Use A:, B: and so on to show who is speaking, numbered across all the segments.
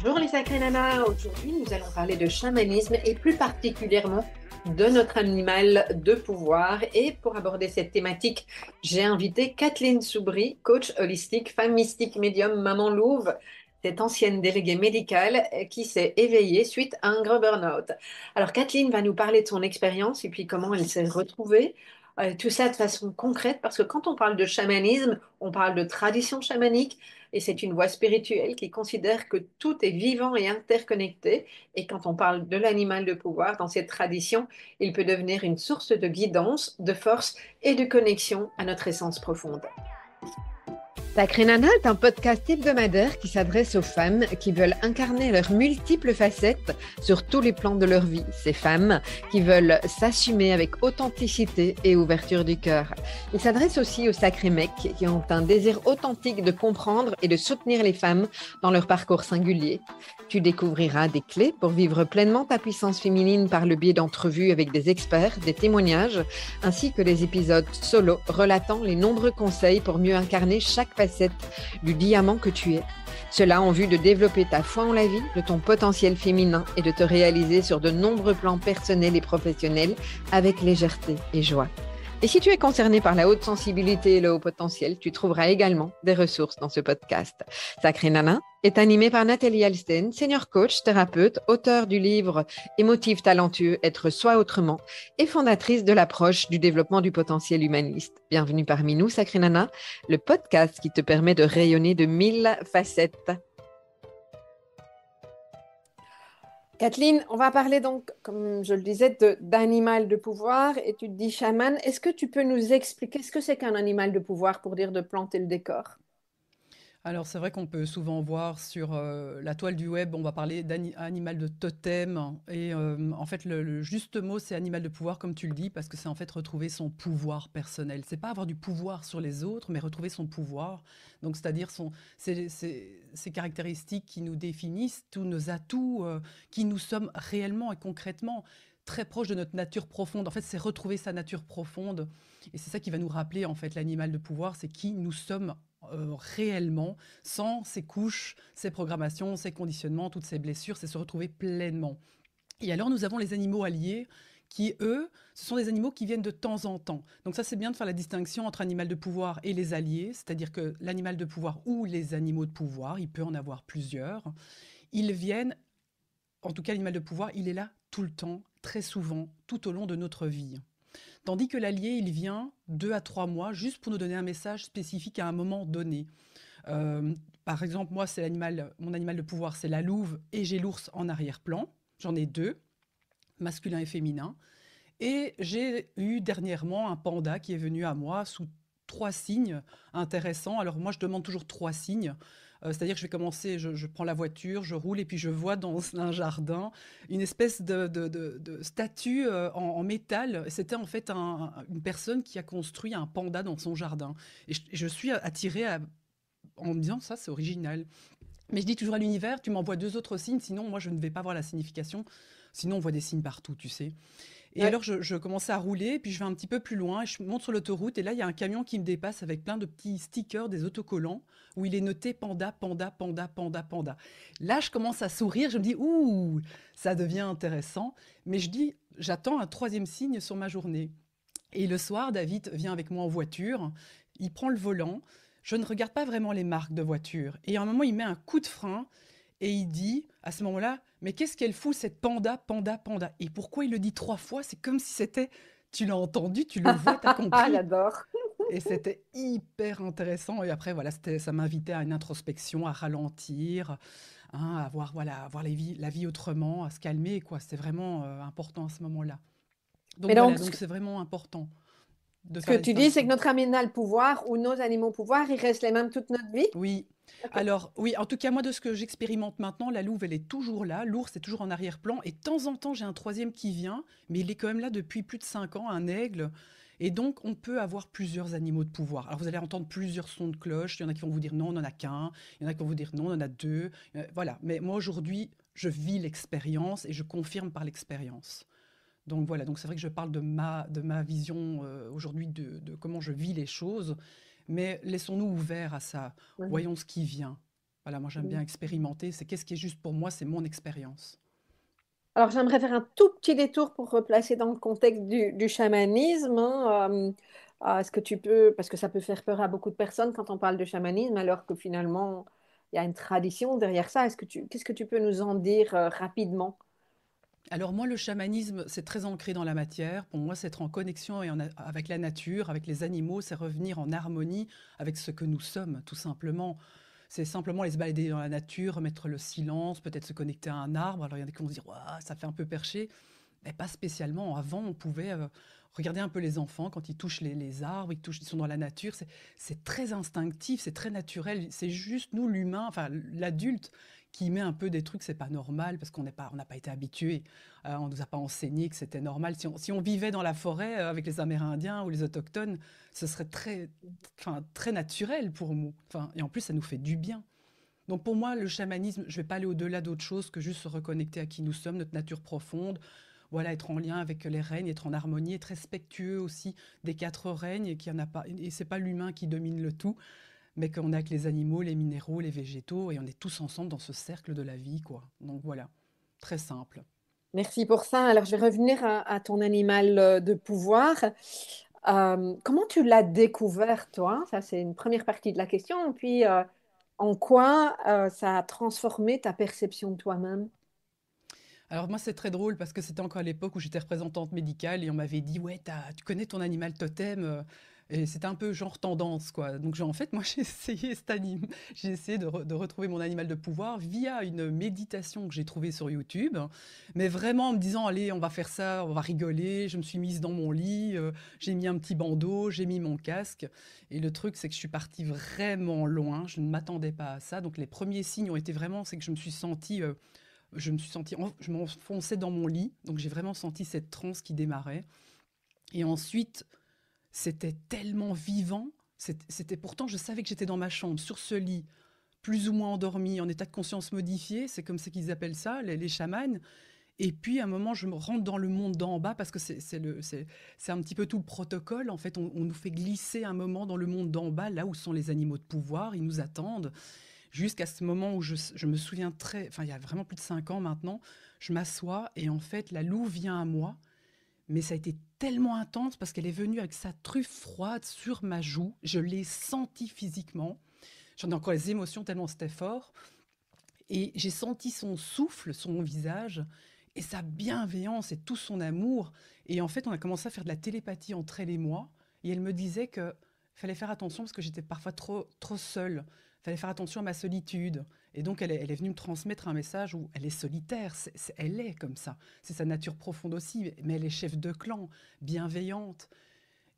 A: Bonjour les sacrés nanas, aujourd'hui nous allons parler de chamanisme et plus particulièrement de notre animal de pouvoir. Et pour aborder cette thématique, j'ai invité Kathleen Soubry, coach holistique, femme mystique, médium, maman louve, cette ancienne déléguée médicale qui s'est éveillée suite à un gros burn-out. Alors Kathleen va nous parler de son expérience et puis comment elle s'est retrouvée. Tout ça de façon concrète, parce que quand on parle de chamanisme, on parle de tradition chamanique, et c'est une voie spirituelle qui considère que tout est vivant et interconnecté. Et quand on parle de l'animal de pouvoir, dans cette tradition, il peut devenir une source de guidance, de force et de connexion à notre essence profonde. Sacré Nana est un podcast hebdomadaire qui s'adresse aux femmes qui veulent incarner leurs multiples facettes sur tous les plans de leur vie. Ces femmes qui veulent s'assumer avec authenticité et ouverture du cœur. Il s'adresse aussi aux sacrés mecs qui ont un désir authentique de comprendre et de soutenir les femmes dans leur parcours singulier. Tu découvriras des clés pour vivre pleinement ta puissance féminine par le biais d'entrevues avec des experts, des témoignages, ainsi que les épisodes solo relatant les nombreux conseils pour mieux incarner chaque facette du diamant que tu es. Cela en vue de développer ta foi en la vie, de ton potentiel féminin et de te réaliser sur de nombreux plans personnels et professionnels avec légèreté et joie. Et si tu es concerné par la haute sensibilité et le haut potentiel, tu trouveras également des ressources dans ce podcast. Sacré Nana est animé par Nathalie Alsten, senior coach, thérapeute, auteure du livre Émotive talentueux, être soi autrement et fondatrice de l'approche du développement du potentiel humaniste. Bienvenue parmi nous, Sacré Nana, le podcast qui te permet de rayonner de 1000 facettes. Kathleen, on va parler donc, comme je le disais, d'animal de pouvoir et tu te dis chaman. Est-ce que tu peux nous expliquer ce que c'est qu'un animal de pouvoir pour dire de planter le décor?
B: Alors c'est vrai qu'on peut souvent voir sur la toile du web, on va parler d'animal de totem et en fait le juste mot c'est animal de pouvoir comme tu le dis parce que c'est en fait retrouver son pouvoir personnel. C'est pas avoir du pouvoir sur les autres mais retrouver son pouvoir. Donc c'est-à-dire ces caractéristiques qui nous définissent, tous nos atouts, qui nous sommes réellement et concrètement très proches de notre nature profonde. En fait c'est retrouver sa nature profonde et c'est ça qui va nous rappeler en fait l'animal de pouvoir, c'est qui nous sommes réellement, sans ces couches, ces programmations, ces conditionnements, toutes ces blessures, c'est se retrouver pleinement. Et alors nous avons les animaux alliés qui, eux, ce sont des animaux qui viennent de temps en temps. Donc ça, c'est bien de faire la distinction entre animal de pouvoir et les alliés, c'est-à-dire que l'animal de pouvoir ou les animaux de pouvoir, il peut en avoir plusieurs, ils viennent, en tout cas l'animal de pouvoir, il est là tout le temps, très souvent, tout au long de notre vie. Tandis que l'allié, il vient 2 à 3 mois juste pour nous donner un message spécifique à un moment donné. Par exemple, moi, mon animal de pouvoir, c'est la louve et j'ai l'ours en arrière-plan. J'en ai deux, masculin et féminin. Et j'ai eu dernièrement un panda qui est venu à moi sous 3 signes intéressants. Alors moi, je demande toujours 3 signes. C'est-à-dire que je vais commencer, je prends la voiture, je roule et puis je vois dans un jardin une espèce de statue en métal. C'était en fait une personne qui a construit un panda dans son jardin. Et je suis attirée en me disant ça, c'est original. Mais je dis toujours à l'univers, tu m'envoies 2 autres signes, sinon moi je ne vais pas voir la signification. Sinon on voit des signes partout, tu sais. Et
A: Ouais.
B: alors, je commençais à rouler, puis je vais un petit peu plus loin, et je monte sur l'autoroute, et là, il y a un camion qui me dépasse avec plein de petits stickers, des autocollants, où il est noté panda, panda, panda, panda, panda. Là, je commence à sourire, je me dis, ouh, ça devient intéressant. Mais je dis, j'attends un 3e signe sur ma journée. Et le soir, David vient avec moi en voiture, il prend le volant, je ne regarde pas vraiment les marques de voiture. Et à un moment, il met un coup de frein, et il dit, à ce moment-là, mais qu'est-ce qu'elle fout, cette panda, panda, panda? Et pourquoi il le dit 3 fois? C'est comme si c'était, tu l'as entendu, tu le vois, tu as compris.
A: J'adore.
B: Et c'était hyper intéressant. Et après, voilà, ça m'invitait à une introspection, à ralentir, hein, à voir, voilà, à voir la vie autrement, à se calmer, quoi. C'était vraiment important à ce moment-là.
A: Mais
B: Donc
A: donc,
B: voilà, donc c'est vraiment important de
A: ce
B: faire
A: que
B: la
A: tu dis, c'est que
B: distinction.
A: notre animal pouvoir ou nos animaux pouvoir, ils restent les mêmes toute notre vie?
B: Oui.
A: Ok.
B: Alors, oui, en tout cas, moi, de ce que j'expérimente maintenant, la louve, elle est toujours là. L'ours est toujours en arrière-plan. Et de temps en temps, j'ai un troisième qui vient, mais il est quand même là depuis plus de 5 ans, un aigle. Et donc, on peut avoir plusieurs animaux de pouvoir. Alors, vous allez entendre plusieurs sons de cloche. Il y en a qui vont vous dire non, on n'en a qu'un. Il y en a qui vont vous dire non, on en a deux. Voilà. Mais moi, aujourd'hui, je vis l'expérience et je confirme par l'expérience. Donc voilà, donc c'est vrai que je parle de ma vision aujourd'hui de comment je vis les choses, mais laissons-nous ouverts à ça.
A: Mhm.
B: Voyons ce qui vient. Voilà, moi j'aime bien expérimenter. C'est qu'est-ce qui est juste pour moi, c'est mon expérience.
A: Alors, j'aimerais faire un tout petit détour pour replacer dans le contexte du chamanisme, hein. Est-ce que tu peux, parce que ça peut faire peur à beaucoup de personnes quand on parle de chamanisme, alors que finalement, il y a une tradition derrière ça. Qu'est-ce que tu peux nous en dire rapidement?
B: Alors moi, le chamanisme, c'est très ancré dans la matière. Pour moi, c'est être en connexion avec la nature, avec les animaux, c'est revenir en harmonie avec ce que nous sommes, tout simplement. C'est simplement aller se balader dans la nature, mettre le silence, peut-être se connecter à un arbre. Alors il y en a qui vont se dire, waouh, ça fait un peu perché. Mais pas spécialement. Avant, on pouvait regarder un peu les enfants quand ils touchent les arbres, ils sont dans la nature. C'est très instinctif, c'est très naturel. C'est juste nous, l'humain, enfin l'adulte, qui met un peu des trucs, c'est pas normal parce on n'a pas été habitué. On nous a pas enseigné que c'était normal. Si on vivait dans la forêt avec les Amérindiens ou les autochtones, ce serait très naturel pour nous. Enfin, et en plus, ça nous fait du bien. Donc pour moi, le chamanisme, je ne vais pas aller au-delà d'autre chose que juste se reconnecter à qui nous sommes, notre nature profonde. Voilà, être en lien avec les règnes, être en harmonie, être respectueux aussi des quatre règnes et qu'il y en a pas. Et c'est pas l'humain qui domine le tout, mais qu'on a que les animaux, les minéraux, les végétaux, et on est tous ensemble dans ce cercle de la vie, quoi. Donc voilà, très simple.
A: Merci pour ça. Alors, je vais revenir à ton animal de pouvoir. Comment tu l'as découvert, toi? Ça, c'est une première partie de la question. Puis, en quoi ça a transformé ta perception de toi-même?
B: Alors moi, c'est très drôle parce que c'était encore à l'époque où j'étais représentante médicale et on m'avait dit, ouais, tu connais ton animal totem et c'était un peu genre tendance, quoi. Donc en fait, moi, j'ai essayé de retrouver mon animal de pouvoir via une méditation que j'ai trouvée sur YouTube, mais vraiment en me disant, allez, on va faire ça, on va rigoler. Je me suis mise dans mon lit, j'ai mis un petit bandeau, j'ai mis mon casque. Et le truc, c'est que je suis partie vraiment loin. Je ne m'attendais pas à ça. Donc les premiers signes ont été vraiment, c'est que je m'enfonçais dans mon lit, donc j'ai vraiment senti cette transe qui démarrait. Et ensuite, c'était tellement vivant. C'était pourtant, je savais que j'étais dans ma chambre, sur ce lit, plus ou moins endormi, en état de conscience modifié. C'est comme ça qu'ils appellent ça, les chamans. Et puis, à un moment, je me rentre dans le monde d'en bas parce que c'est un petit peu tout le protocole. En fait, on nous fait glisser un moment dans le monde d'en bas, là où sont les animaux de pouvoir. Ils nous attendent. Jusqu'à ce moment où je me souviens enfin, il y a vraiment plus de 5 ans maintenant, je m'assois et en fait, la Lou vient à moi, mais ça a été tellement intense parce qu'elle est venue avec sa truffe froide sur ma joue. Je l'ai senti physiquement. J'en ai encore les émotions tellement c'était fort. Et j'ai senti son souffle sur mon visage et sa bienveillance et tout son amour. Et en fait, on a commencé à faire de la télépathie entre elle et moi. Et elle me disait que fallait faire attention parce que j'étais parfois trop seule. Fallait faire attention à ma solitude. Et donc, elle est venue me transmettre un message où elle est solitaire. Elle est comme ça. C'est sa nature profonde aussi. Mais elle est chef de clan, bienveillante.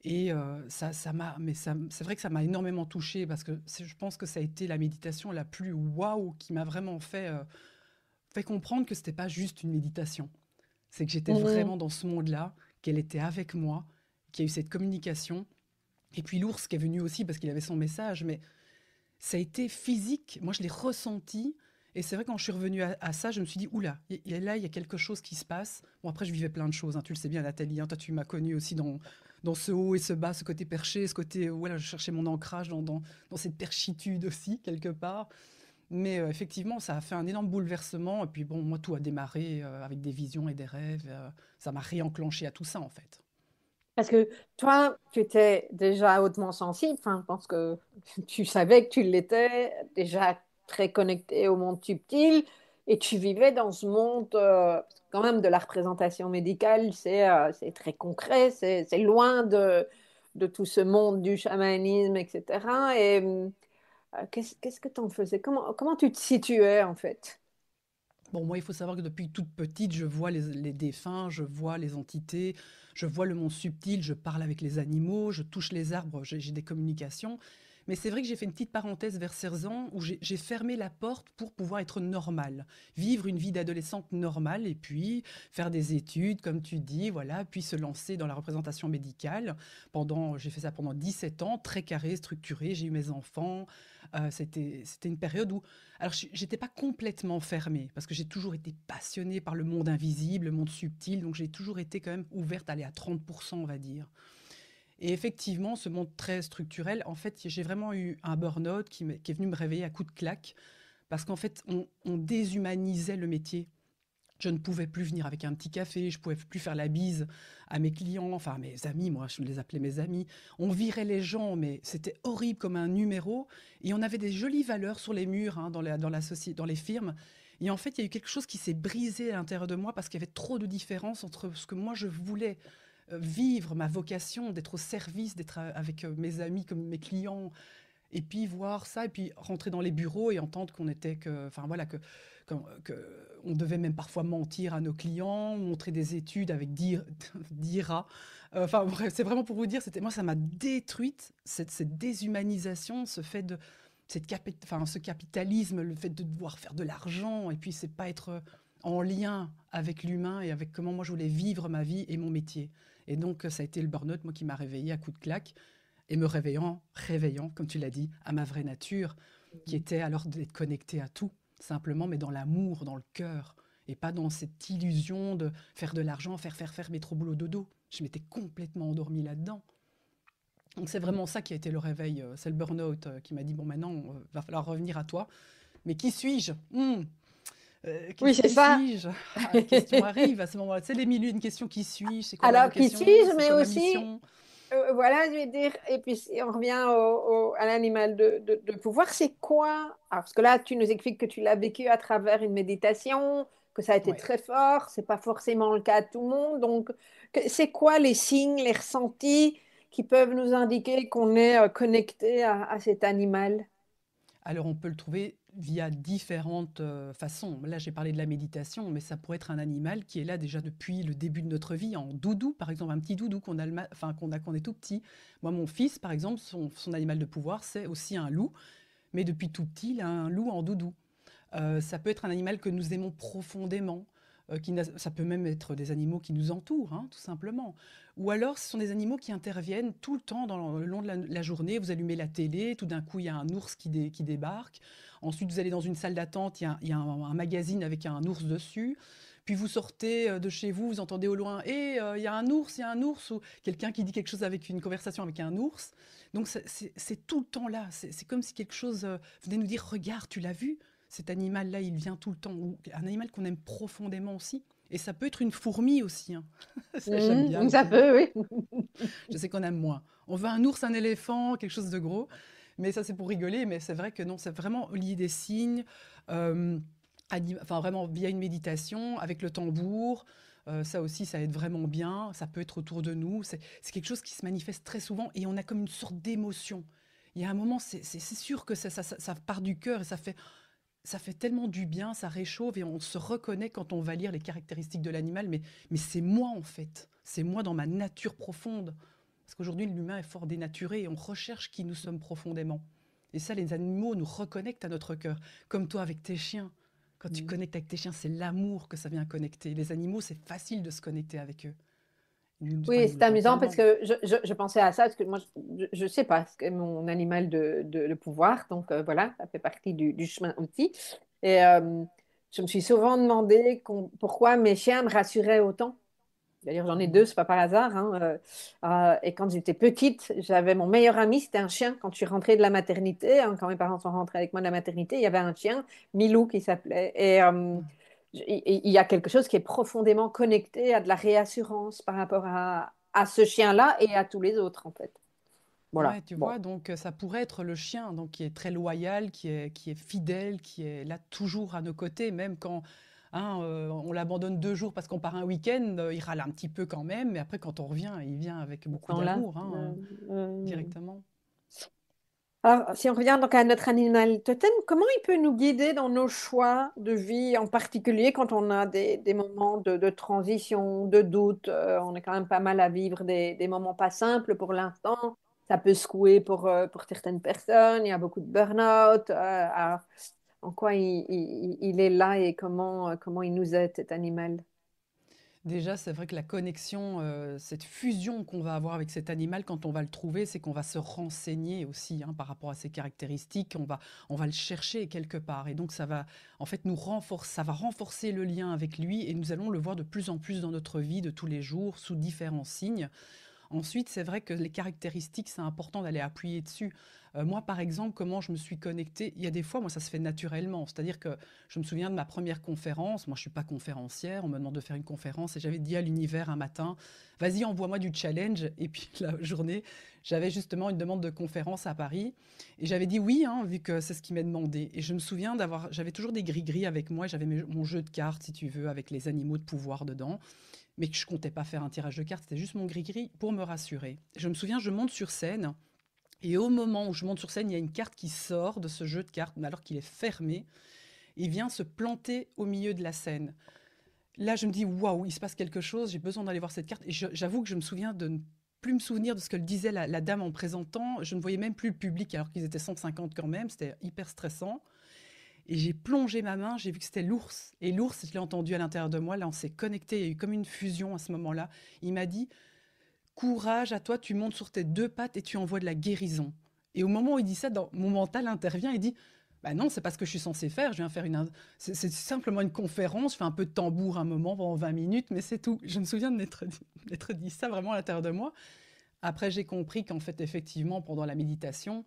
B: Et c'est vrai que ça m'a énormément touchée parce que je pense que ça a été la méditation la plus waouh qui m'a vraiment fait comprendre que c'était pas juste une méditation. C'est que j'étais
A: Mhm.
B: vraiment dans ce monde-là, qu'elle était avec moi, qu'il y a eu cette communication. Et puis l'ours qui est venu aussi parce qu'il avait son message, mais ça a été physique. Moi, je l'ai ressenti. Et c'est vrai, quand je suis revenue à ça, je me suis dit, oula, là, il y a quelque chose qui se passe. Bon, après, je vivais plein de choses, hein, tu le sais bien, Nathalie. Hein, toi, tu m'as connue aussi dans ce haut et ce bas, ce côté perché, ce côté, voilà, je cherchais mon ancrage dans cette perchitude aussi, quelque part. Mais effectivement, ça a fait un énorme bouleversement. Et puis, bon, moi, tout a démarré avec des visions et des rêves. Ça m'a réenclenché à tout ça, en fait.
A: Parce que toi, tu étais déjà hautement sensible, enfin, je pense que tu savais que tu l'étais, déjà très connecté au monde subtil, et tu vivais dans ce monde, quand même, de la représentation médicale, c'est très concret, c'est loin de tout ce monde du chamanisme, etc. Et qu'est-ce que tu en faisais? Comment tu te situais, en fait?
B: Bon, moi, il faut savoir que depuis toute petite, je vois les défunts, je vois les entités, je vois le monde subtil, je parle avec les animaux, je touche les arbres, j'ai des communications. Mais c'est vrai que j'ai fait une petite parenthèse vers 16 ans où j'ai fermé la porte pour pouvoir être normale, vivre une vie d'adolescente normale et puis faire des études, comme tu dis, voilà, puis se lancer dans la représentation médicale. J'ai fait ça pendant 17 ans, très carré, structuré, j'ai eu mes enfants. C'était une période où alors, j'étais pas complètement fermée, parce que j'ai toujours été passionnée par le monde invisible, le monde subtil, donc j'ai toujours été quand même ouverte, à aller à 30%, on va dire. Et effectivement, ce monde très structurel, en fait, j'ai vraiment eu un burn-out qui est venu me réveiller à coups de claque, parce qu'en fait, on déshumanisait le métier. Je ne pouvais plus venir avec un petit café, je ne pouvais plus faire la bise à mes clients, enfin à mes amis, moi je les appelais mes amis. On virait les gens, mais c'était horrible comme un numéro. Et on avait des jolies valeurs sur les murs, hein, dans les firmes. Et en fait, il y a eu quelque chose qui s'est brisé à l'intérieur de moi parce qu'il y avait trop de différence entre ce que moi je voulais vivre, ma vocation, d'être au service, d'être avec mes amis comme mes clients, et puis voir ça, et puis rentrer dans les bureaux et entendre qu'on était que, enfin voilà, on devait même parfois mentir à nos clients, montrer des études avec d'IRA. Enfin bref, c'est vraiment pour vous dire, moi ça m'a détruite cette déshumanisation, ce fait de ce capitalisme, le fait de devoir faire de l'argent, et puis c'est pas être en lien avec l'humain et avec comment moi je voulais vivre ma vie et mon métier. Et donc ça a été le burn-out, moi, qui m'a réveillée à coups de claque et me réveillant, comme tu l'as dit, à ma vraie nature, qui était alors d'être connectée à tout, simplement, mais dans l'amour, dans le cœur, et pas dans cette illusion de faire de l'argent, faire, métro, boulot, dodo. Je m'étais complètement endormie là-dedans. Donc c'est vraiment ça qui a été le réveil, c'est le burn-out qui m'a dit, bon maintenant, va falloir revenir à toi. Mais qui suis-je?
C: Oui, c'est
B: Qui
C: ça.
B: suis-je? Ah, les questions arrivent à ce moment-là. Tu sais, les milliers de questions, qui suis-je? C'est quoi ma
C: Alors, qui
B: vocation?
C: suis-je,
B: C'est
C: mais
B: quoi ma
C: aussi,
B: mission?
C: voilà, je vais dire, et puis si on revient à l'animal de pouvoir, c'est quoi? Alors, parce que là, tu nous expliques que tu l'as vécu à travers une méditation, que ça a été
B: Ouais.
C: très fort, c'est pas forcément le cas de tout le monde. Donc, c'est quoi les signes, les ressentis qui peuvent nous indiquer qu'on est connecté à cet animal?
B: Alors on peut le trouver via différentes façons. Là, j'ai parlé de la méditation, mais ça pourrait être un animal qui est là déjà depuis le début de notre vie, en doudou, par exemple, un petit doudou qu'on a, enfin, qu'on a quand on est tout petit. Moi, mon fils, par exemple, son animal de pouvoir, c'est aussi un loup, mais depuis tout petit, il a un loup en doudou. Ça peut être un animal que nous aimons profondément. Ça peut même être des animaux qui nous entourent, hein, tout simplement. Ou alors, ce sont des animaux qui interviennent tout le temps le long de la journée. Vous allumez la télé, tout d'un coup, il y a un ours qui débarque. Ensuite, vous allez dans une salle d'attente, il y a un magazine avec un ours dessus. Puis vous sortez de chez vous, vous entendez au loin, et il y a un ours, il y a un ours, ou quelqu'un qui dit quelque chose avec une conversation avec un ours. Donc c'est tout le temps là. C'est comme si quelque chose venait nous dire, regarde, tu l'as vu? Cet animal-là, il vient tout le temps. Ou un animal qu'on aime profondément aussi. Et ça peut être une fourmi aussi, hein. Ça, j'aime bien les
C: Ça
B: fourmis.
C: peut, oui.
B: Je sais qu'on aime moins. On veut un ours, un éléphant, quelque chose de gros. Mais ça, c'est pour rigoler. Mais c'est vrai que non, c'est vraiment lié des signes. euh, enfin, vraiment via une méditation, avec le tambour. Ça aussi, ça aide vraiment bien. Ça peut être autour de nous. C'est quelque chose qui se manifeste très souvent et on a comme une sorte d'émotion. Il y a un moment, c'est sûr que ça part du cœur et ça fait tellement du bien, ça réchauffe et on se reconnaît quand on va lire les caractéristiques de l'animal, mais c'est moi en fait, c'est moi dans ma nature profonde. Parce qu'aujourd'hui, l'humain est fort dénaturé et on recherche qui nous sommes profondément. Et ça, les animaux nous reconnectent à notre cœur, comme toi avec tes chiens. Quand tu
C: Mm.
B: connectes avec tes chiens, c'est l'amour que ça vient connecter. Les animaux, c'est facile de se connecter avec eux. Enfin,
C: Oui,
B: ils nous
C: c'est
B: le rendent
C: amusant parce
B: tellement.
C: que je pensais à ça, parce que moi, je sais pas, c'est mon animal de pouvoir, donc voilà, ça fait partie du chemin aussi. Et je me suis souvent demandé pourquoi mes chiens me rassuraient autant. D'ailleurs, j'en ai
B: Mhm.
C: deux, c'est pas par hasard, hein. Et quand j'étais petite, j'avais mon meilleur ami, c'était un chien. Quand je suis rentrée de la maternité, hein, quand mes parents sont rentrés avec moi de la maternité, il y avait un chien, Milou, qui s'appelait. Et il y a quelque chose qui est profondément connecté à de la réassurance par rapport à ce chien-là et à tous les autres, en fait. Voilà.
B: Ouais, tu
C: Bon.
B: vois, donc ça pourrait être le chien, donc qui est très loyal, qui est fidèle, qui est là toujours à nos côtés, même quand hein, on l'abandonne 2 jours parce qu'on part un week-end, il râle un petit peu quand même, mais après quand on revient, il vient avec
C: Ils
B: beaucoup
C: sont là.
B: d'amour, hein, directement.
C: Alors, si on revient donc à notre animal totem, comment il peut nous guider dans nos choix de vie, en particulier quand on a des moments de transition, de doute? On est quand même pas mal à vivre des moments pas simples pour l'instant. Ça peut secouer pour certaines personnes. Il y a beaucoup de burn-out. Alors, en quoi il est là et comment il nous aide, cet animal?
B: Déjà, c'est vrai que la connexion, cette fusion qu'on va avoir avec cet animal quand on va le trouver, c'est qu'on va se renseigner aussi hein, par rapport à ses caractéristiques, on va le chercher quelque part. Et donc, ça va en fait ça va renforcer le lien avec lui et nous allons le voir de plus en plus dans notre vie de tous les jours sous différents signes. Ensuite, c'est vrai que les caractéristiques, c'est important d'aller appuyer dessus. Moi, par exemple, comment je me suis connectée, il y a des fois, moi, ça se fait naturellement. C'est-à-dire que je me souviens de ma première conférence. Moi, je ne suis pas conférencière. On me demande de faire une conférence et j'avais dit à l'univers un matin, vas-y, envoie-moi du challenge. Et puis la journée, j'avais justement une demande de conférence à Paris. Et j'avais dit oui, hein, vu que c'est ce qui m'est demandé. Et je me souviens j'avais toujours des gris-gris avec moi. J'avais mon jeu de cartes, si tu veux, avec les animaux de pouvoir dedans. Mais que je comptais pas faire un tirage de cartes, c'était juste mon gris-gris pour me rassurer. Je me souviens, je monte sur scène. Et au moment où je monte sur scène, il y a une carte qui sort de ce jeu de cartes, mais alors qu'il est fermé, et vient se planter au milieu de la scène. Là, je me dis, waouh, il se passe quelque chose, j'ai besoin d'aller voir cette carte. Et j'avoue que je me souviens de ne plus me souvenir de ce que disait la dame en présentant. Je ne voyais même plus le public, alors qu'ils étaient 150 quand même. C'était hyper stressant. Et j'ai plongé ma main, j'ai vu que c'était l'ours. Et l'ours, je l'ai entendu à l'intérieur de moi. Là, on s'est connecté, il y a eu comme une fusion à ce moment-là. Il m'a dit, courage à toi, tu montes sur tes deux pattes et tu envoies de la guérison. Et au moment où il dit ça, mon mental intervient et dit, bah non, c'est pas ce que je suis censé faire. Je viens faire c'est simplement une conférence. Je fais un peu de tambour un moment pendant 20 minutes, mais c'est tout. Je me souviens de m'être dit ça vraiment à l'intérieur de moi. Après, j'ai compris qu'en fait, effectivement, pendant la méditation,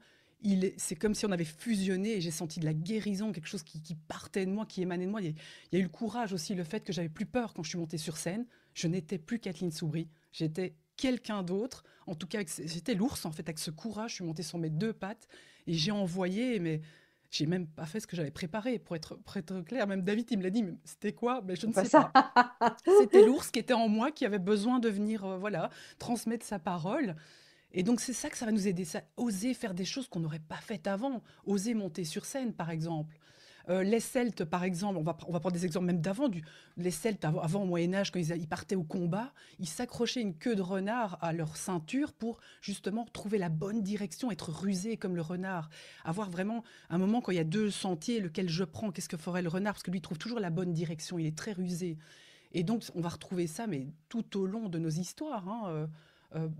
B: c'est comme si on avait fusionné et j'ai senti de la guérison, quelque chose qui partait de moi, qui émanait de moi. Il y a eu le courage aussi, le fait que j'avais plus peur quand je suis montée sur scène. Je n'étais plus Kathleen Soubry, j'étais quelqu'un d'autre. En tout cas, j'étais l'ours, en fait, avec ce courage. Je suis montée sur mes deux pattes et j'ai envoyé, mais j'ai même pas fait ce que j'avais préparé, pour être clair. Même David, il me l'a dit, mais c'était quoi? Mais je ne
C: Pas
B: sais
C: ça.
B: pas. C'était l'ours qui était en moi, qui avait besoin de venir voilà, transmettre sa parole. Et donc, c'est ça que ça va nous aider, ça, oser faire des choses qu'on n'aurait pas faites avant, oser monter sur scène, par exemple. Les Celtes, par exemple, on va prendre des exemples même d'avant. Les Celtes, avant au Moyen-Âge, quand ils partaient au combat, ils s'accrochaient une queue de renard à leur ceinture pour justement trouver la bonne direction, être rusés comme le renard. Avoir vraiment un moment quand il y a deux sentiers, lequel je prends, qu'est-ce que ferait le renard? Parce que lui, il trouve toujours la bonne direction, il est très rusé. Et donc, on va retrouver ça, mais tout au long de nos histoires, hein,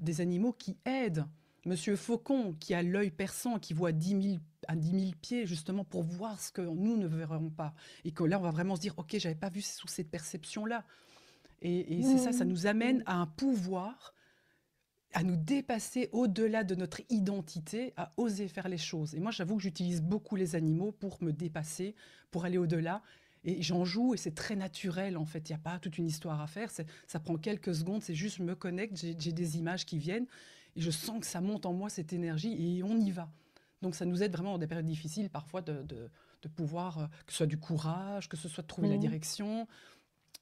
B: des animaux qui aident. Monsieur Faucon, qui a l'œil perçant, qui voit 10 000 pieds, justement, pour voir ce que nous ne verrons pas. Et que là, on va vraiment se dire, OK, j'avais pas vu sous cette perception-là. Et c'est ça, ça
C: Mm.
B: nous amène à un pouvoir, à nous dépasser au-delà de notre identité, à oser faire les choses. Et moi, j'avoue que j'utilise beaucoup les animaux pour me dépasser, pour aller au-delà. Et j'en joue et c'est très naturel en fait. Il n'y a pas toute une histoire à faire. Ça prend quelques secondes. C'est juste je me connecte, j'ai des images qui viennent et je sens que ça monte en moi cette énergie et on y va. Donc ça nous aide vraiment dans des périodes difficiles parfois de pouvoir, que ce soit du courage, que ce soit de trouver la
C: Mm.
B: direction,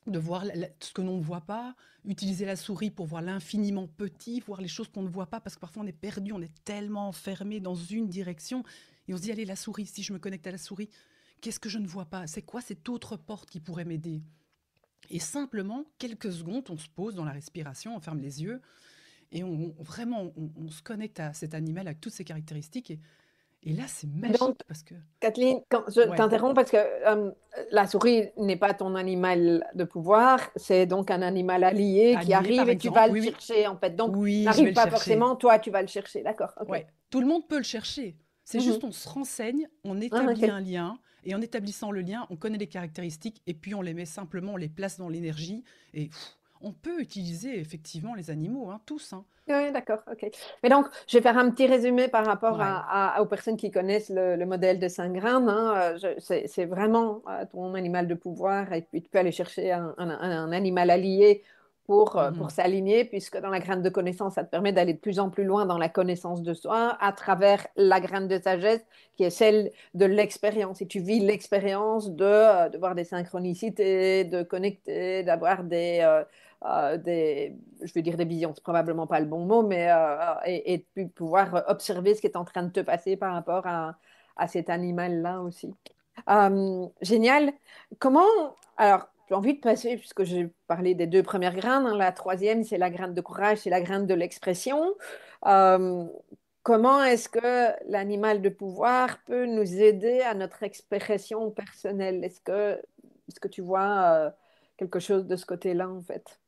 B: de voir ce que l'on ne voit pas, utiliser la souris pour voir l'infiniment petit, voir les choses qu'on ne voit pas, parce que parfois on est perdu, on est tellement enfermé dans une direction, et on se dit, allez, la souris, si je me connecte à la souris, qu'est-ce que je ne vois pas? C'est quoi cette autre porte qui pourrait m'aider? Et simplement, quelques secondes, on se pose dans la respiration, on ferme les yeux, et on se connecte à cet animal avec toutes ses caractéristiques, et là, c'est
C: Donc,
B: magique, parce que...
C: Kathleen, quand je
B: Ouais,
C: t'interromps parce que la souris n'est pas ton animal de pouvoir, c'est donc un animal allié qui
B: allié,
C: arrive
B: par
C: et tu vas
B: exemple,
C: le
B: oui, oui,
C: chercher en fait. Donc,
B: oui, je vais
C: n'arrive
B: le
C: pas
B: chercher.
C: forcément, toi, tu vas le chercher. D'accord, ok.
B: Ouais, tout le monde peut le chercher. C'est
C: Mhm.
B: juste on se renseigne, on
C: Ah,
B: établit
C: ok.
B: un lien, et en établissant le lien, on connaît les caractéristiques, et puis on les met simplement, on les place dans l'énergie, et on peut utiliser effectivement les animaux, hein, tous. Hein.
C: Oui, d'accord, ok. Mais donc, je vais faire un petit résumé par rapport
B: Ouais.
C: aux personnes qui connaissent le modèle de Saint-Grain. Hein. C'est vraiment ton animal de pouvoir et puis tu peux aller chercher un animal allié pour
B: Mhm.
C: s'aligner, puisque dans la graine de connaissance, ça te permet d'aller de plus en plus loin dans la connaissance de soi à travers la graine de sagesse qui est celle de l'expérience. Et tu vis l'expérience de voir des synchronicités, de connecter, d'avoir je vais dire des visions, c'est probablement pas le bon mot, mais et de pouvoir observer ce qui est en train de te passer par rapport à cet animal-là aussi. Génial. Comment, alors, j'ai envie de passer, puisque j'ai parlé des deux premières graines, hein, la troisième, c'est la graine de courage, c'est la graine de l'expression. Euh, Comment est-ce que l'animal de pouvoir peut nous aider à notre expression personnelle? Est-ce que tu vois quelque chose de ce côté-là, en fait?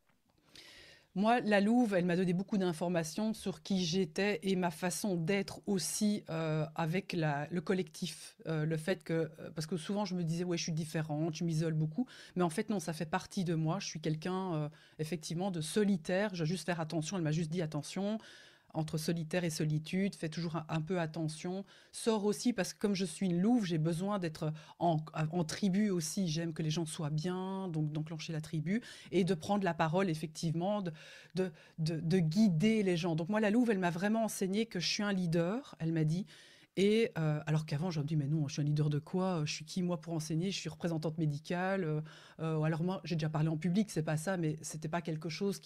B: Moi, la Louve, elle m'a donné beaucoup d'informations sur qui j'étais et ma façon d'être aussi avec le collectif. Le fait que, parce que souvent je me disais, ouais, je suis différente, je m'isole beaucoup, mais en fait non, ça fait partie de moi. Je suis quelqu'un effectivement de solitaire. Je dois juste faire attention. Elle m'a juste dit attention. entre solitaire et solitude, fais toujours un peu attention, sors aussi parce que comme je suis une louve, j'ai besoin d'être en tribu aussi, j'aime que les gens soient bien, donc d'enclencher la tribu et de prendre la parole effectivement, de guider les gens. Donc moi, la louve, elle m'a vraiment enseigné que je suis un leader, elle m'a dit. Et alors qu'avant, j'aurais dit, mais non, je suis un leader de quoi? Je suis qui, moi, pour enseigner? Je suis représentante médicale. Alors moi, j'ai déjà parlé en public, c'est pas ça, mais c'était pas quelque chose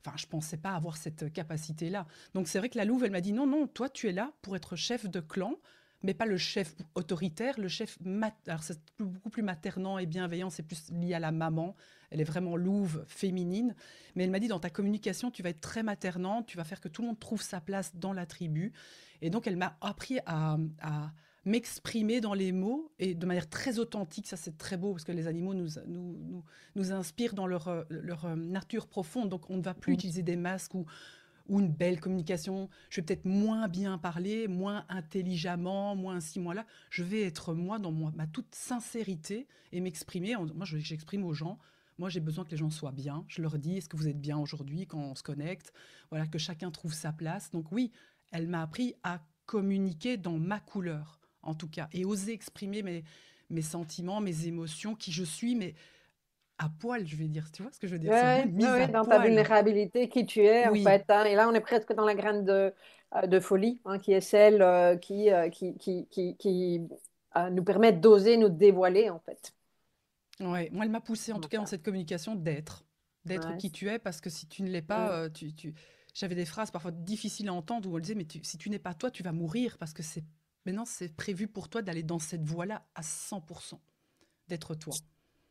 B: enfin, je pensais pas avoir cette capacité-là. Donc c'est vrai que la louve, elle m'a dit, non, non, toi, tu es là pour être chef de clan, mais pas le chef autoritaire, le chef alors c'est beaucoup plus maternant et bienveillant, c'est plus lié à la maman. Elle est vraiment louve, féminine. Mais elle m'a dit, dans ta communication, tu vas être très maternante, tu vas faire que tout le monde trouve sa place dans la tribu. Et donc, elle m'a appris à m'exprimer dans les mots et de manière très authentique. Ça, c'est très beau parce que les animaux nous inspirent dans leur nature profonde. Donc, on ne va plus
C: Mm.
B: utiliser des masques ou une belle communication. Je vais peut-être moins bien parler, moins intelligemment, moins ci, moins là. Je vais être moi dans ma toute sincérité et m'exprimer. Moi, j'exprime aux gens. Moi, j'ai besoin que les gens soient bien. Je leur dis, est-ce que vous êtes bien aujourd'hui quand on se connecte? Voilà, que chacun trouve sa place. Donc oui, elle m'a appris à communiquer dans ma couleur, en tout cas, et oser exprimer mes sentiments, mes émotions, qui je suis, mais à poil, je vais dire. Tu vois ce que je veux dire? C'est vraiment
C: Ouais,
B: une
C: ouais,
B: mise
C: ouais,
B: à
C: dans ta
B: poil.
C: vulnérabilité, qui tu es, en
B: Oui,
C: fait, hein. Et là, on est presque dans la graine de folie, hein, qui est celle qui nous permet d'oser nous dévoiler, en fait.
B: ouais. Moi, elle m'a poussée, en tout
C: Comment
B: cas, dans
C: ça?
B: cette communication, d'être
C: Ouais,
B: qui tu es, parce que si tu ne l'es
C: ouais.
B: pas, j'avais des phrases parfois difficiles à entendre où elle disait, mais si tu n'es pas toi, tu vas mourir, parce que maintenant, c'est prévu pour toi d'aller dans cette voie-là à 100%, d'être toi.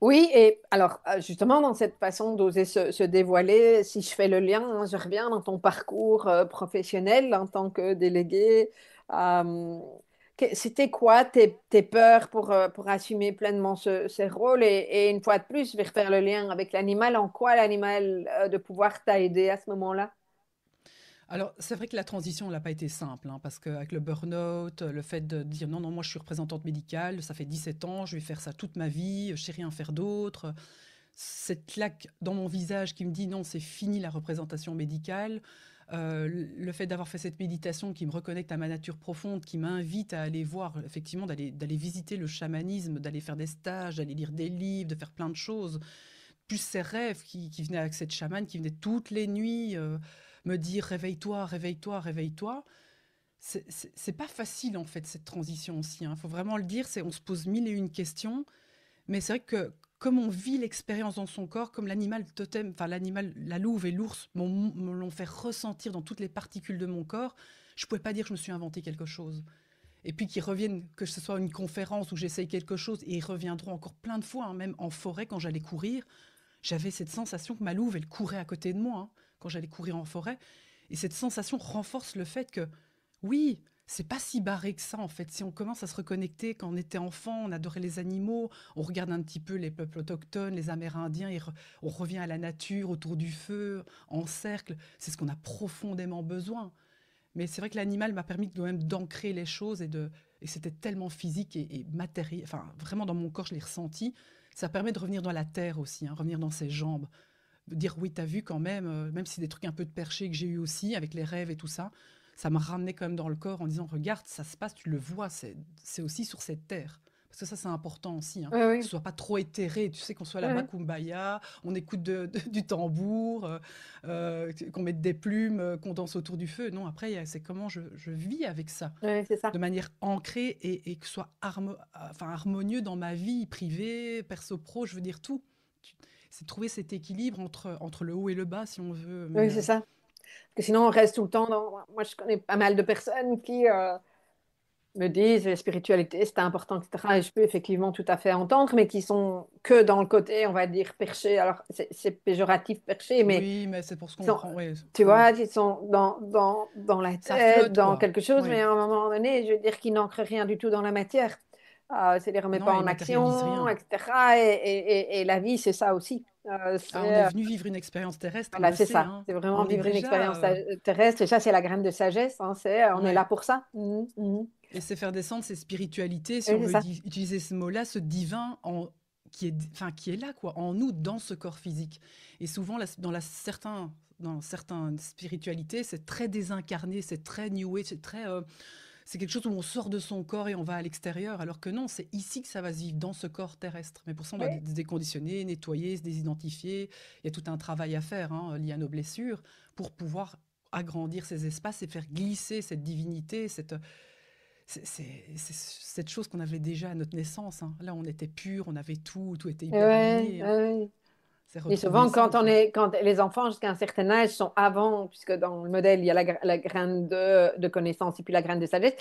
C: Oui, et alors justement dans cette façon d'oser se dévoiler, si je fais le lien, hein, je reviens dans ton parcours professionnel en tant que délégué. euh, C'était quoi tes peurs pour assumer pleinement ce rôle? Et une fois de plus, je vais refaire le lien avec l'animal. En quoi l'animal de pouvoir t'a aidé à ce moment-là?
B: Alors, c'est vrai que la transition n'a pas été simple, hein, parce qu'avec le burn-out, le fait de dire non, non, moi je suis représentante médicale, ça fait 17 ans, je vais faire ça toute ma vie, je sais rien faire d'autre. Cette claque dans mon visage qui me dit non, c'est fini la représentation médicale. Le fait d'avoir fait cette méditation qui me reconnecte à ma nature profonde, qui m'invite à aller voir, effectivement, d'aller visiter le chamanisme, d'aller faire des stages, d'aller lire des livres, de faire plein de choses plus ces rêves qui venaient avec cette chamane, qui venait toutes les nuits me dire réveille-toi, réveille-toi, réveille-toi. C'est pas facile en fait cette transition aussi. Il faut vraiment le dire. On se pose mille et une questions, mais c'est vrai que comme on vit l'expérience dans son corps, comme l'animal totem, enfin l'animal, la louve et l'ours me l'ont fait ressentir dans toutes les particules de mon corps, je pouvais pas dire que je me suis inventé quelque chose. Et puis qu'ils reviennent, que ce soit une conférence où j'essaye quelque chose, et ils reviendront encore plein de fois, hein, même en forêt quand j'allais courir. J'avais cette sensation que ma louve, elle courait à côté de moi, hein, quand j'allais courir en forêt. Et cette sensation renforce le fait que, oui, c'est pas si barré que ça, en fait. Si on commence à se reconnecter quand on était enfant, on adorait les animaux, on regarde un petit peu les peuples autochtones, les Amérindiens, on revient à la nature, autour du feu, en cercle. C'est ce qu'on a profondément besoin. Mais c'est vrai que l'animal m'a permis quand même d'ancrer les choses et c'était tellement physique et matériel. Enfin, vraiment dans mon corps, je l'ai ressenti. Ça permet de revenir dans la terre aussi, hein, revenir dans ses jambes. Dire oui, t'as vu quand même, même si des trucs un peu de perché que j'ai eu aussi avec les rêves et tout ça, ça m'a ramené quand même dans le corps en disant regarde, ça se passe, tu le vois, c'est aussi sur cette terre. Parce que ça, c'est important aussi, hein,
C: Oui,
B: que ce
C: oui,
B: soit pas trop éthéré, tu sais, qu'on soit
C: oui,
B: là-bas,
C: oui.
B: kumbaya, on écoute du tambour, qu'on mette des plumes, qu'on danse autour du feu. Non, après, c'est comment je vis avec ça,
C: Oui, c'est ça.
B: de manière ancrée et que ce soit enfin, harmonieux dans ma vie privée, perso-pro, je veux dire tout. C'est trouver cet équilibre entre le haut et le bas, si on veut.
C: Oui,
B: Mais
C: c'est ça. Parce que sinon, on reste tout le temps dans... Moi, je connais pas mal de personnes qui me disent la spiritualité, c'est important, etc. Et je peux effectivement tout à fait entendre, mais qui sont que dans le côté, on va dire, perché. Alors, c'est péjoratif, perché, mais
B: oui, mais c'est pour se
C: ils sont,
B: comprendre. Ouais,
C: tu
B: ouais.
C: vois, ils sont dans la
B: Ça
C: tête,
B: flotte,
C: dans
B: quoi.
C: quelque chose, mais
B: Oui.
C: à un moment donné, je veux dire qu'ils n'ancrent rien du tout dans la matière. C'est les remet
B: Non,
C: pas
B: et ils
C: en
B: matérialisent
C: action,
B: rien.
C: etc. Et la vie, c'est ça aussi.
B: Ah, on est
C: C'est
B: venu vivre une expérience terrestre, on
C: Voilà,
B: le
C: c'est
B: sait,
C: ça.
B: hein.
C: C'est vraiment
B: On est
C: vivre une
B: déjà.
C: expérience terrestre. Et ça, c'est la graine de sagesse, hein. On est là
B: Ouais.
C: pour ça. Mhm.
B: Et c'est faire descendre ces spiritualités, si
C: Oui,
B: on
C: c'est
B: veut
C: ça.
B: utiliser ce mot-là, ce divin enfin, qui est là, quoi, en nous, dans ce corps physique. Et souvent, dans certaines spiritualités, c'est très désincarné, c'est très new age, c'est quelque chose où on sort de son corps et on va à l'extérieur, alors que non, c'est ici que ça va se vivre, dans ce corps terrestre. Mais pour ça, on doit
C: Oui.
B: se déconditionner, nettoyer, se désidentifier. Il y a tout un travail à faire, hein, lié à nos blessures, pour pouvoir agrandir ces espaces et faire glisser cette divinité, c'est cette chose qu'on avait déjà à notre naissance, hein. Là, on était pur, on avait tout, tout était hyper
C: Ouais,
B: aligné, hein.
C: ouais.
B: C'est
C: Et
B: retrouver
C: souvent,
B: ça, en fait.
C: quand les enfants jusqu'à un certain âge sont avant, puisque dans le modèle, il y a la graine de connaissance et puis la graine de sagesse.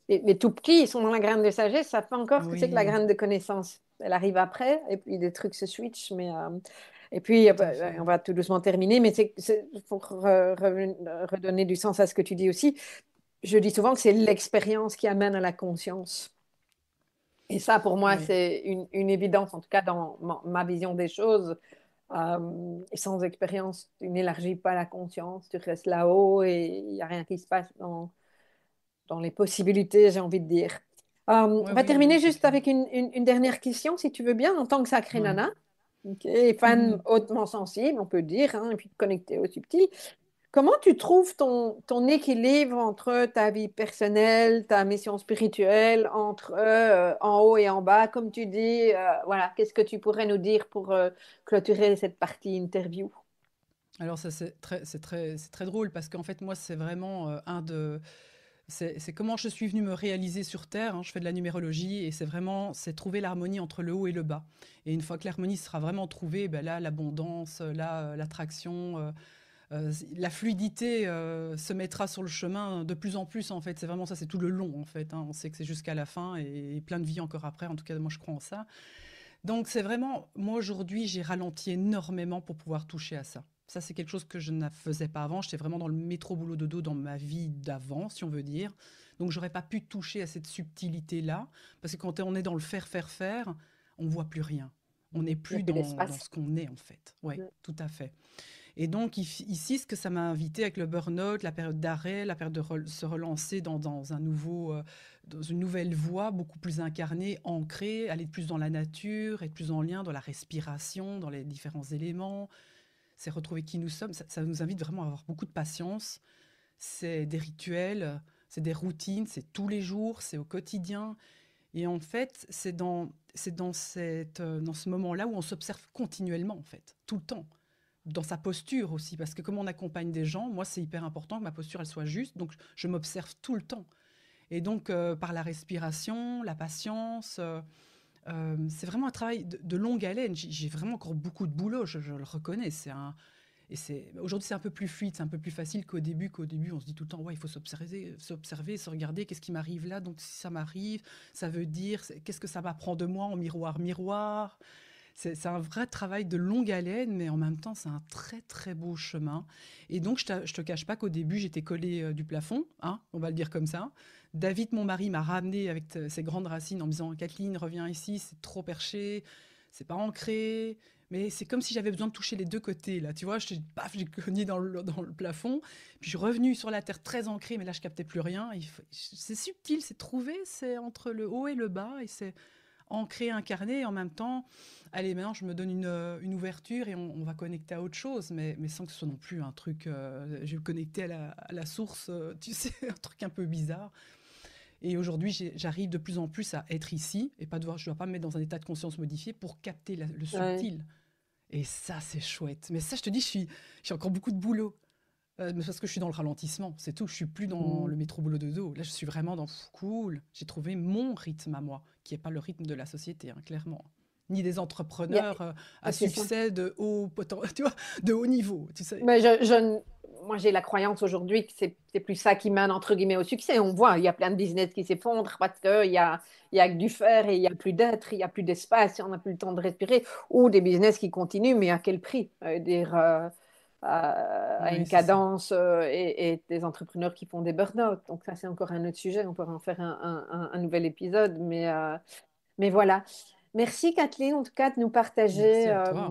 C: Les tout petits, ils sont dans la graine de sagesse, ça fait encore ce que c'est que la
B: Oui,
C: graine de connaissance. Elle arrive après, et puis des trucs se switchent, et puis
B: tout à fait.
C: on va tout doucement terminer, mais pour redonner du sens à ce que tu dis aussi, je dis souvent que c'est l'expérience qui amène à la conscience. Et ça, pour moi,
B: Oui,
C: c'est une évidence, en tout cas dans ma vision des choses. Et sans expérience, tu n'élargis pas la conscience, tu restes là-haut et il n'y a rien qui se passe dans les possibilités, j'ai envie de dire.
B: oui,
C: On va
B: oui,
C: terminer
B: c'est
C: juste
B: clair.
C: avec une dernière question, si tu veux bien, en tant que sacrée
B: Oui.
C: nana, ok, et fan hautement sensible, on peut dire, hein, et puis connectée au subtil. Comment tu trouves ton équilibre entre ta vie personnelle, ta mission spirituelle, entre en haut et en bas, comme tu dis, voilà, qu'est-ce que tu pourrais nous dire pour clôturer cette partie interview?
B: Alors ça, c'est très drôle parce qu'en fait, moi, c'est vraiment c'est comment je suis venue me réaliser sur Terre, hein. Je fais de la numérologie et c'est trouver l'harmonie entre le haut et le bas. Et une fois que l'harmonie sera vraiment trouvée, ben là, l'abondance, là, l'attraction, la fluidité se mettra sur le chemin de plus en plus, en fait. C'est vraiment ça, c'est tout le long, en fait, hein. On sait que c'est jusqu'à la fin et plein de vies encore après. En tout cas, moi, je crois en ça. Donc, c'est vraiment, moi, aujourd'hui, j'ai ralenti énormément pour pouvoir toucher à ça. Ça, c'est quelque chose que je ne faisais pas avant. J'étais vraiment dans le métro boulot dodo dans ma vie d'avant, si on veut dire. Donc, j'aurais pas pu toucher à cette subtilité-là. Parce que quand on est dans le faire, faire, faire, on voit plus rien. On n'est
C: Il n'y a
B: plus
C: plus
B: dans
C: d'espace.
B: ce qu'on est, en fait. Oui, tout à fait. Et donc, ici, ce que ça m'a invité avec le burn-out, la période d'arrêt, la période de se relancer dans une nouvelle voie, beaucoup plus incarnée, ancrée, aller plus dans la nature, être plus en lien dans la respiration, dans les différents éléments, c'est retrouver qui nous sommes. Ça nous invite vraiment à avoir beaucoup de patience. C'est des rituels, c'est des routines, c'est tous les jours, c'est au quotidien. Et en fait, dans ce moment-là où on s'observe continuellement, en fait, tout le temps dans sa posture aussi, parce que comme on accompagne des gens, moi c'est hyper important que ma posture elle soit juste, donc je m'observe tout le temps. Et donc par la respiration, la patience, c'est vraiment un travail de longue haleine. J'ai vraiment encore beaucoup de boulot, je le reconnais. Aujourd'hui c'est un peu plus fluide, c'est un peu plus facile qu'au début on se dit tout le temps ouais il faut s'observer, se regarder qu'est-ce qui m'arrive là, donc si ça m'arrive, ça veut dire qu'est-ce que ça m'apprend de moi en miroir miroir. C'est un vrai travail de longue haleine, mais en même temps, c'est un très très beau chemin. Et donc, je te cache pas qu'au début, j'étais collée du plafond, hein, on va le dire comme ça. David, mon mari, m'a ramené avec ses grandes racines en me disant Kathleen, reviens ici, c'est trop perché, c'est pas ancré. Mais c'est comme si j'avais besoin de toucher les deux côtés, là. Tu vois, paf, j'ai cogné dans le plafond. Puis je suis revenue sur la terre très ancrée, mais là, je captais plus rien. C'est subtil, c'est trouvé, c'est entre le haut et le bas. Et c'est ancré, incarné, et en même temps, allez, maintenant je me donne une ouverture et on va connecter à autre chose, mais sans que ce soit non plus un truc, je vais me connecter à la source, tu sais, un truc un peu bizarre. Et aujourd'hui, j'arrive de plus en plus à être ici et je dois pas me mettre dans un état de conscience modifié pour capter le
C: Ouais.
B: subtil. Et ça, c'est chouette. Mais ça, je te dis, j'ai encore beaucoup de boulot. Mais parce que je suis dans le ralentissement, c'est tout. Je suis plus dans
C: Mm.
B: le métro boulot dodo. Là, je suis vraiment dans cool. J'ai trouvé mon rythme à moi, qui est pas le rythme de la société, hein, clairement. Ni des
C: Il y a-
B: entrepreneurs à
C: c'est ça.
B: succès tu vois, de haut niveau, tu sais.
C: Mais moi, j'ai la croyance aujourd'hui que c'est plus ça qui mène, entre guillemets, au succès. On voit, il y a plein de business qui s'effondrent parce qu'il y a que du faire et il n'y a plus d'être, il n'y a plus d'espace, on n'a plus le temps de respirer. Ou des business qui continuent, mais à quel prix? À
B: Oui,
C: une
B: c'est ça.
C: cadence et des entrepreneurs qui font des burn-out. Donc ça, c'est encore un autre sujet. On pourrait en faire un nouvel épisode. Mais voilà. Merci, Kathleen, en tout cas, de nous partager
B: Merci à toi.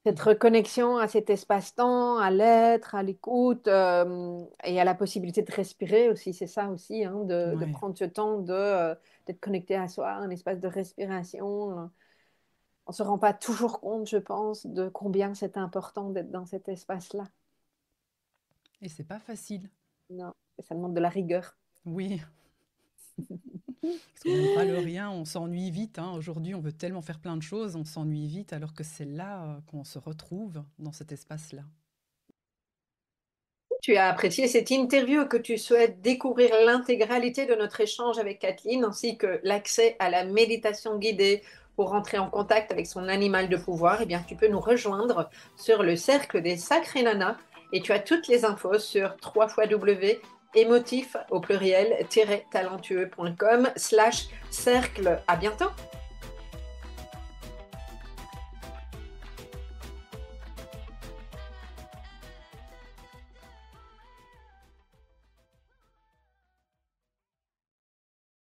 C: cette reconnexion à cet espace-temps, à l'être, à l'écoute et à la possibilité de respirer aussi. C'est ça aussi, hein, de
B: Ouais.
C: prendre ce temps d'être connecté à soi, un espace de respiration. on se rend pas toujours compte, je pense, de combien c'est important d'être dans cet espace-là.
B: Et c'est pas facile.
C: Non, et ça demande de la rigueur.
B: Oui, parce qu'on n'aime pas le rien, on s'ennuie vite, hein. Aujourd'hui, on veut tellement faire plein de choses, on s'ennuie vite, alors que c'est là qu'on se retrouve dans cet espace-là.
A: Tu as apprécié cette interview, que tu souhaites découvrir l'intégralité de notre échange avec Kathleen, ainsi que l'accès à la méditation guidée pour rentrer en contact avec son animal de pouvoir, eh bien, tu peux nous rejoindre sur le Cercle des Sacrés Nanas et tu as toutes les infos sur www.émotif au pluriel talentueux.com/cercle. À bientôt!